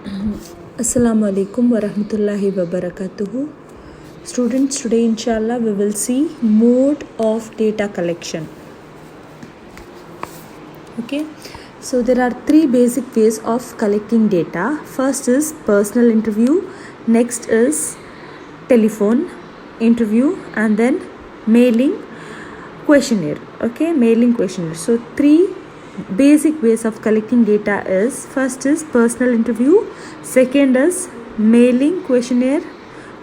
Assalamu alaikum wa rahmatullahi wa barakatuhu. Students, today inshallah we will see mode of data collection. Okay, so there are three basic ways of collecting data. First is personal interview, next is telephone interview, and then mailing questionnaire. Okay, mailing questionnaire. So three basic ways of collecting data is, first is personal interview, second is mailing questionnaire,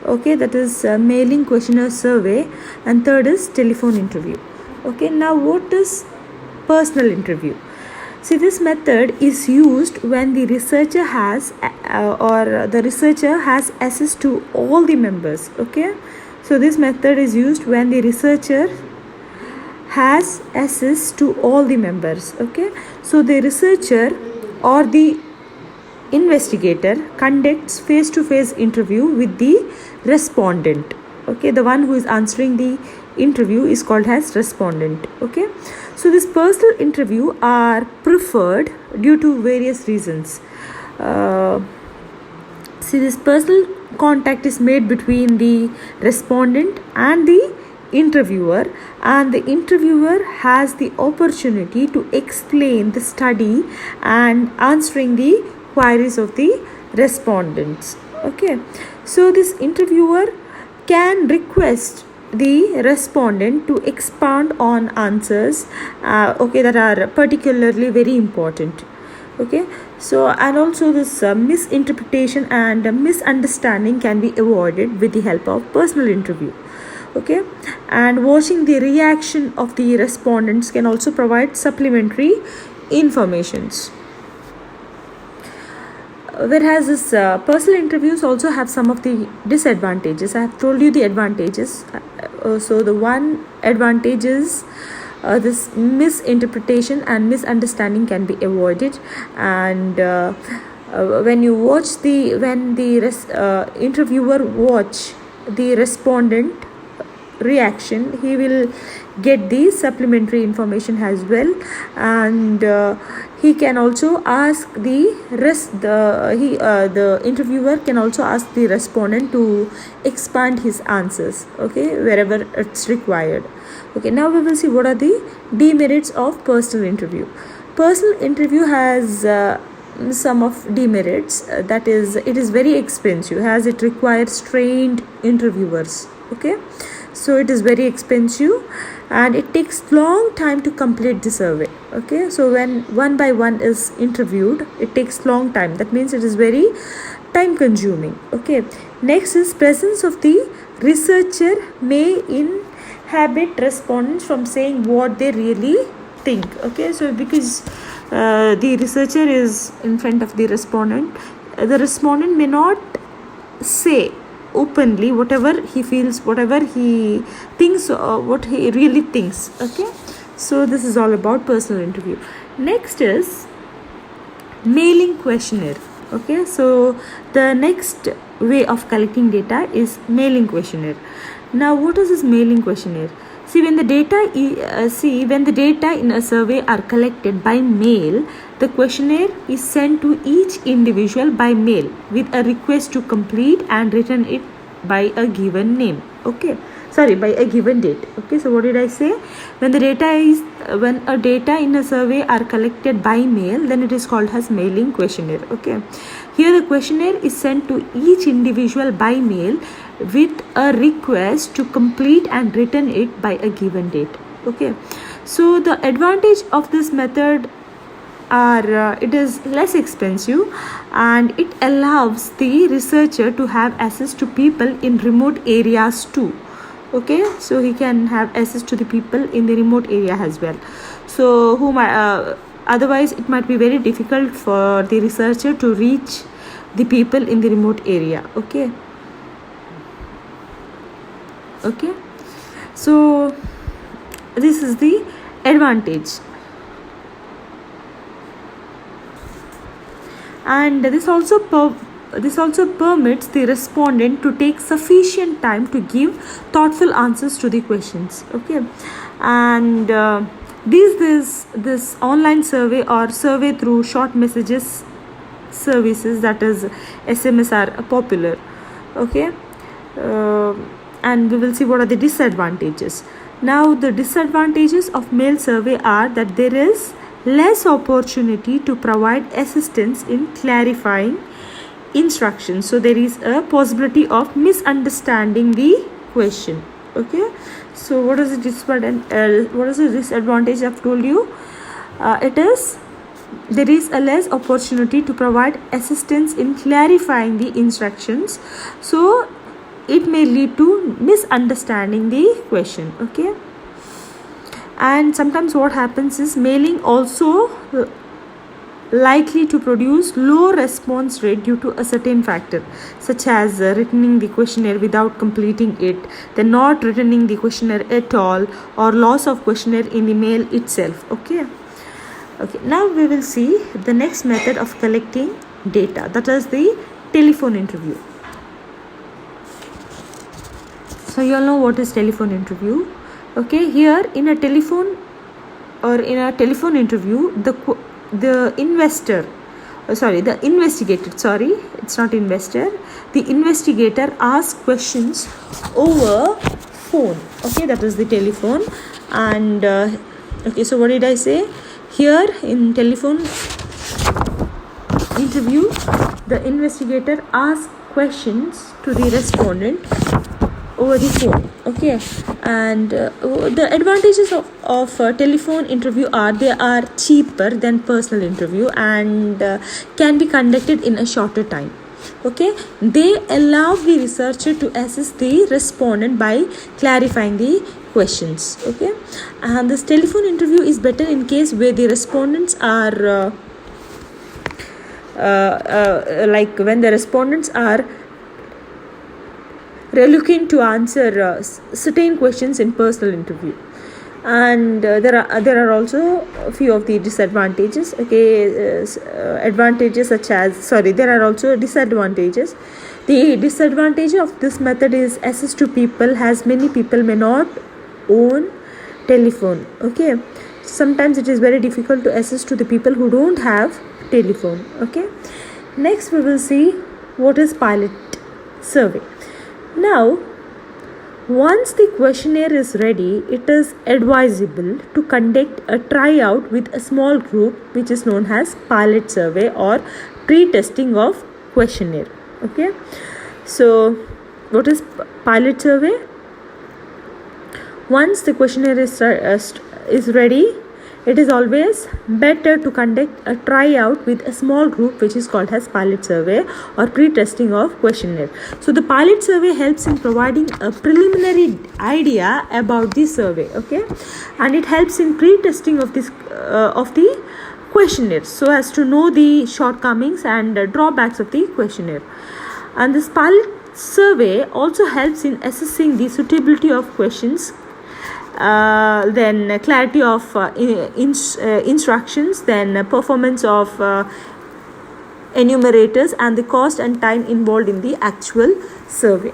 okay, that is mailing questionnaire survey, and third is telephone interview. Okay, now what is personal interview? See, this method is used when the researcher has access to all the members. Okay, so this method is used when the researcher has access to all the members. Okay, so the researcher or the investigator conducts face-to-face interview with the respondent. Okay, the one who is answering the interview is called as respondent. Okay, so this personal interview are preferred due to various reasons. See, this personal contact is made between the respondent and the interviewer, and the interviewer has the opportunity to explain the study and answering the queries of the respondents. Okay, so this interviewer can request the respondent to expand on answers okay, that are particularly very important. Okay, so and also this misinterpretation and misunderstanding can be avoided with the help of personal interview. Okay, and watching the reaction of the respondents can also provide supplementary informations. Whereas this personal interviews also have some of the disadvantages. I have told you the advantages. So the one advantage is this misinterpretation and misunderstanding can be avoided, and when the interviewer watch the respondent reaction, he will get the supplementary information as well, and he can also ask the interviewer can also ask the respondent to expand his answers, okay, wherever it's required. Okay, now we will see what are the demerits of personal interview. Personal interview has some of demerits, that is, it is very expensive as it requires trained interviewers. Okay, so it is very expensive and it takes long time to complete the survey. Okay, so when one by one is interviewed, it takes long time. That means it is very time consuming. Okay, next is presence of the researcher may inhibit respondents from saying what they really think. Okay, so because the researcher is in front of the respondent may not say openly whatever he feels, whatever he thinks, what he really thinks. Okay, so this is all about personal interview. Next is mailing questionnaire. Okay, so the next way of collecting data is mailing questionnaire. Now what is this mailing questionnaire? See, when the data in a survey are collected by mail, the questionnaire is sent to each individual by mail with a request to complete and return it by a given name. Okay, sorry, by a given date. Okay, so what did I say? When a data in a survey are collected by mail, then it is called as mailing questionnaire. Okay, here the questionnaire is sent to each individual by mail with a request to complete and return it by a given date. Okay, so the advantage of this method are it is less expensive and it allows the researcher to have access to people in remote areas too. Okay, so he can have access to the people in the remote area as well, so otherwise it might be very difficult for the researcher to reach the people in the remote area. Okay, so this is the advantage, and this also permits the respondent to take sufficient time to give thoughtful answers to the questions. Okay, and this online survey or survey through short messages services, that is SMS, are popular. Okay. And we will see what are the disadvantages. Now the disadvantages of mail survey are that there is less opportunity to provide assistance in clarifying instructions, so there is a possibility of misunderstanding the question. Okay, so what is the disadvantage? I've told you, it is there is a less opportunity to provide assistance in clarifying the instructions, so it may lead to misunderstanding the question. Okay, and sometimes what happens is mailing also likely to produce low response rate due to a certain factor, such as returning the questionnaire without completing it, then not returning the questionnaire at all, or loss of questionnaire in the mail itself. Okay, now we will see the next method of collecting data, that is the telephone interview. So you all know what is telephone interview. Okay, here in a telephone interview, the investigator, the investigator asks questions over phone. Okay, that is the telephone. And okay, so what did I say? Here in telephone interview, the investigator asks questions to the respondent over the phone. Okay, and the advantages of telephone interview are they are cheaper than personal interview and can be conducted in a shorter time. Okay, they allow the researcher to assist the respondent by clarifying the questions. Okay, and this telephone interview is better in case where the respondents are like when the respondents are looking to answer certain questions in personal interview. And there are also a few of the disadvantages. Okay, advantages such as there are also disadvantages. The disadvantage of this method is access to people, as many people may not own telephone. Okay, sometimes it is very difficult to access to the people who don't have telephone. Okay, next we will see what is pilot survey. Now, once the questionnaire is ready, it is advisable to conduct a tryout with a small group, which is known as pilot survey or pre-testing of questionnaire. Okay, so what is pilot survey? Once the questionnaire is ready, it is always better to conduct a tryout with a small group, which is called as pilot survey or pre-testing of questionnaire. So the pilot survey helps in providing a preliminary idea about the survey. Okay, and it helps in pre-testing of this of the questionnaire, so as to know the shortcomings and drawbacks of the questionnaire. And this pilot survey also helps in assessing the suitability of questions, then clarity of instructions, then performance of enumerators, and the cost and time involved in the actual survey.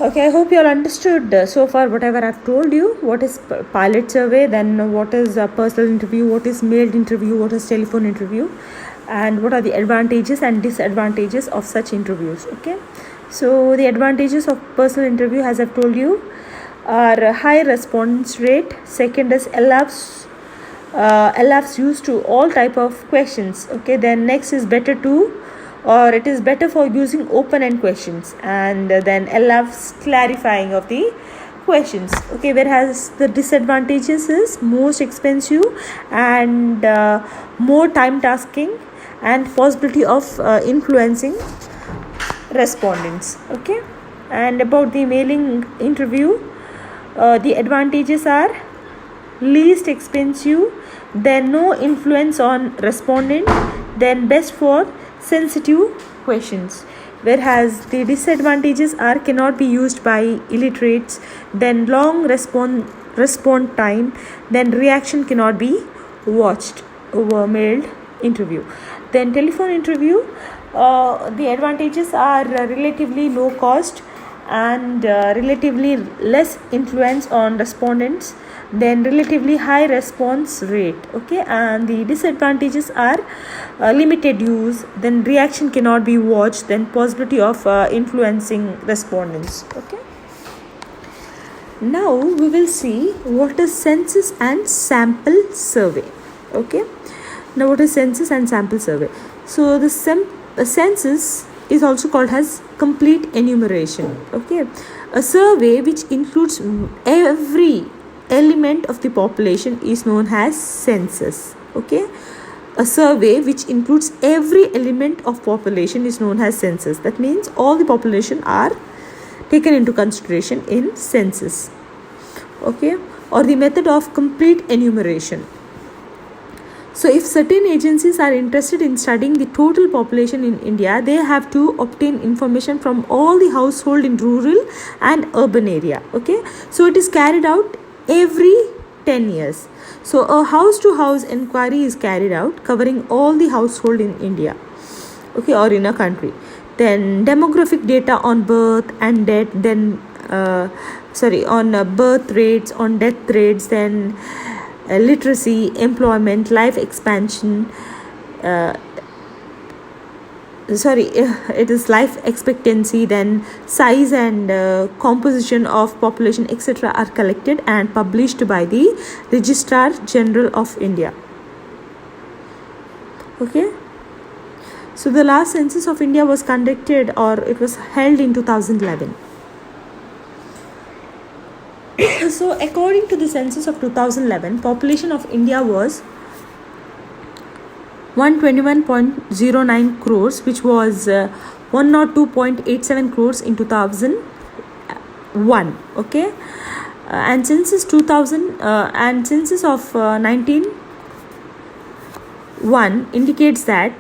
Okay, I hope you all understood so far whatever I've told you. What is pilot survey, then what is a personal interview, what is mailed interview, what is telephone interview, and what are the advantages and disadvantages of such interviews. Okay, so the advantages of personal interview, as I've told you, are high response rate. Second is allows use to all type of questions. Okay, then next is it is better for using open-end questions, and then allows clarifying of the questions. Okay, whereas the disadvantages is most expensive and more time tasking and possibility of influencing respondents. Okay, and about the mailing interview, the advantages are least expensive, then no influence on respondent, then best for sensitive questions. Whereas the disadvantages are cannot be used by illiterates, then long response time, then reaction cannot be watched over mailed interview. Then telephone interview, the advantages are relatively low cost and relatively less influence on respondents, then relatively high response rate. Okay, and the disadvantages are limited use, then reaction cannot be watched, then possibility of influencing respondents. Okay, now we will see what is census and sample survey. Okay, now what is census and sample survey? So the census is also called as complete enumeration. Okay, a survey which includes every element of the population is known as census. Okay, a survey which includes every element of population is known as census. That means all the population are taken into consideration in census. Okay, or the method of complete enumeration. So if certain agencies are interested in studying the total population in India, they have to obtain information from all the household in rural and urban area. Okay, so it is carried out every 10 years. So a house to house inquiry is carried out covering all the household in India, okay, or in a country. Then demographic data on birth and death, then on birth rates, on death rates, then literacy, employment, life expansion, it is life expectancy, then size and composition of population, etc. are collected and published by the Registrar General of India. Okay, so the last census of India was conducted, or it was held in 2011. So according to the census of 2011, population of India was 121.09 crores, which was 102.87 crores in 2001. Okay, and census 2000 and census of 1901 indicates that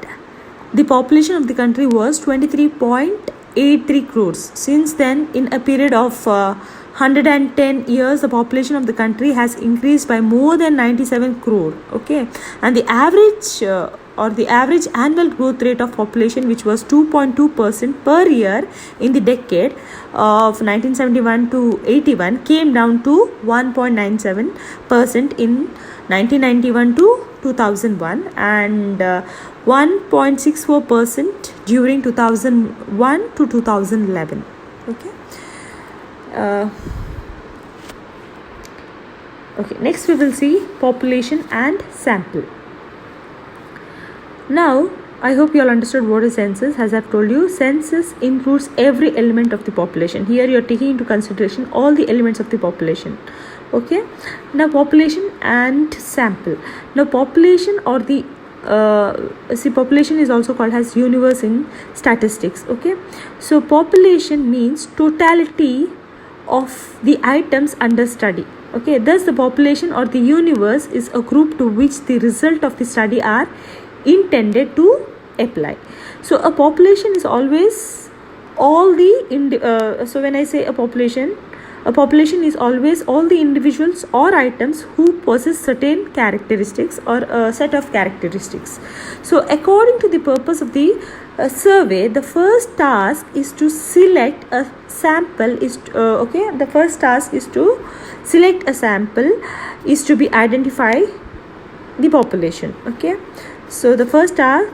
the population of the country was 23.83 crores. Since then, in a period of 110 years, the population of the country has increased by more than 97 crore. Okay, and the average annual growth rate of population, which was 2.2% per year in the decade of 1971 to 81, came down to 1.97% in 1991 to 2001 and 1.64% during 2001 to 2011. Okay. Next we will see population and sample. Now I hope you all understood what is census. As I've told you, census includes every element of the population. Here you are taking into consideration all the elements of the population. Okay, now population and sample. Now population or the population is also called as universe in statistics. Okay, so population means totality of the items under study. Okay, thus the population or the universe is a group to which the result of the study are intended to apply. So a population is always all the so when I say a population is always all the individuals or items who possess certain characteristics or a set of characteristics. So according to the purpose of the survey, the first task is to select a sample the first task is to select a sample, is to be identify the population. Okay, so the first task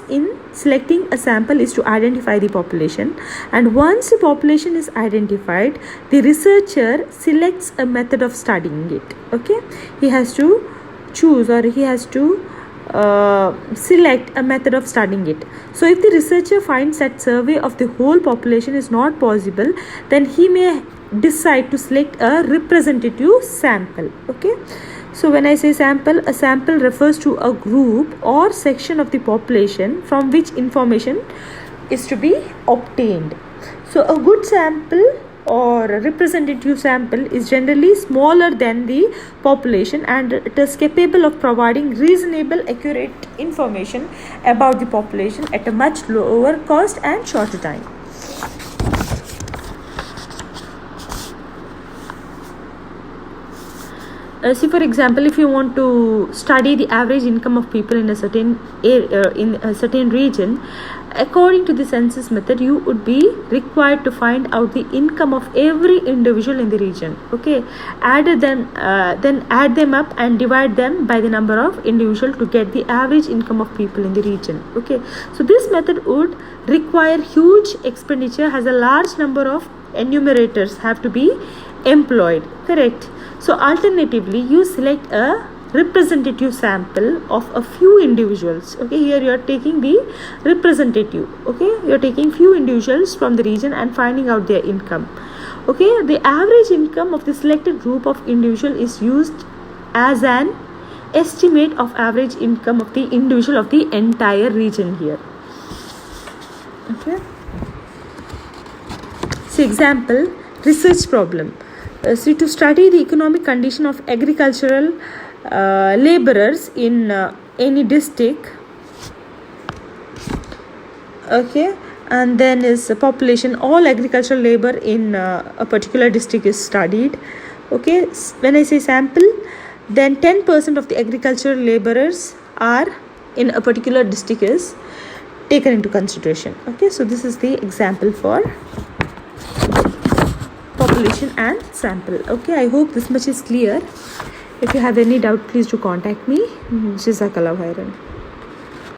in selecting a sample is to identify the population, and once the population is identified, the researcher selects a method of studying it. Okay, he has to choose, or he has to select a method of studying it. So if the researcher finds that survey of the whole population is not possible, then he may decide to select a representative sample. Okay, so when I say sample, a sample refers to a group or section of the population from which information is to be obtained. So a good sample or a representative sample is generally smaller than the population, and it is capable of providing reasonable, accurate information about the population at a much lower cost and shorter time. see, for example, if you want to study the average income of people in a certain in a certain region, according to the census method, you would be required to find out the income of every individual in the region. Okay, then add them up and divide them by the number of individual to get the average income of people in the region. Okay, so this method would require huge expenditure, as a large number of enumerators have to be employed. Correct. So alternatively, you select a representative sample of a few individuals. Okay, here you are taking the representative. Okay, you are taking few individuals from the region and finding out their income. Okay, the average income of the selected group of individual is used as an estimate of average income of the individual of the entire region here. Okay, so example, research problem. See, to study the economic condition of agricultural laborers in any district. Okay, and then is population, all agricultural labor in a particular district is studied. Okay, when I say sample, then 10% of the agricultural laborers are in a particular district is taken into consideration. Okay, so this is the example for population and sample. Okay, I hope this much is clear. If you have any doubt, please do contact me. Jazakallah khairan.